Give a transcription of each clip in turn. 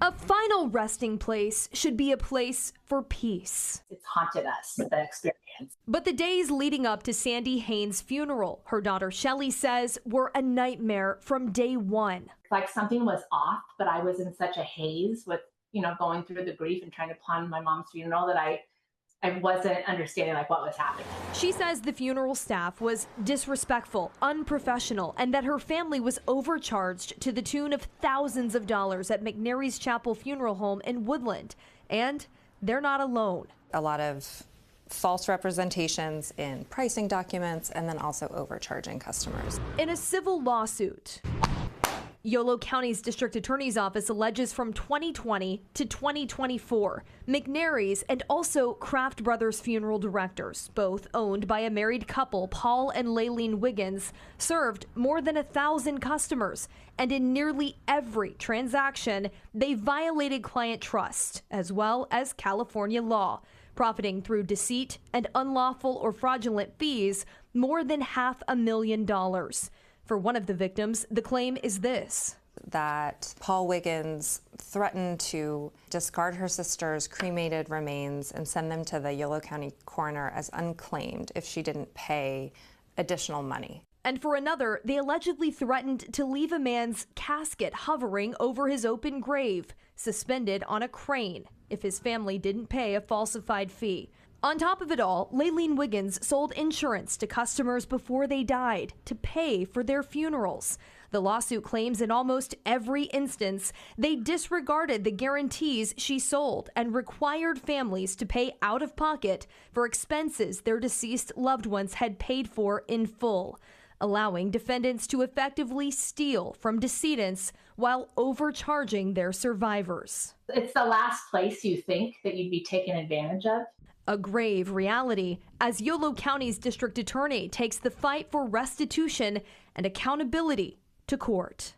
A final resting place should be a place for peace. It's haunted us, the experience. But the days leading up to Sandy Haynes' funeral, her daughter Shelly says, were a nightmare from day one. Like something was off, but I was in such a haze with, going through the grief and trying to plan my mom's funeral that I wasn't understanding what was happening. She says the funeral staff was disrespectful, unprofessional, and that her family was overcharged to the tune of thousands of dollars at McNary's Chapel Funeral Home in Woodland. And they're not alone. A lot of false representations in pricing documents and then also overcharging customers. In a civil lawsuit, Yolo County's district attorney's office alleges from 2020 to 2024, McNary's and also Kraft Brothers funeral directors, both owned by a married couple, Paul and Laylene Wiggins, served more than 1,000 customers. And in nearly every transaction, they violated client trust as well as California law, profiting through deceit and unlawful or fraudulent fees more than $500,000. For one of the victims, the claim is this: that Paul Wiggins threatened to discard her sister's cremated remains and send them to the Yolo County coroner as unclaimed if she didn't pay additional money. And for another, they allegedly threatened to leave a man's casket hovering over his open grave, suspended on a crane, if his family didn't pay a falsified fee. On top of it all, Laylene Wiggins sold insurance to customers before they died to pay for their funerals. The lawsuit claims in almost every instance, they disregarded the guarantees she sold and required families to pay out of pocket for expenses their deceased loved ones had paid for in full, allowing defendants to effectively steal from decedents while overcharging their survivors. It's the last place you think that you'd be taken advantage of. A grave reality as Yolo County's district attorney takes the fight for restitution and accountability to court.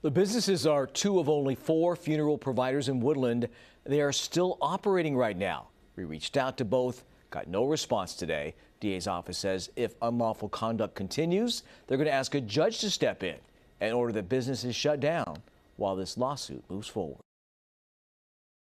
The businesses are two of only 4 funeral providers in Woodland. They are still operating right now. We reached out to both, got no response today. DA's office says if unlawful conduct continues, they're going to ask a judge to step in and order the businesses shut down while this lawsuit moves forward.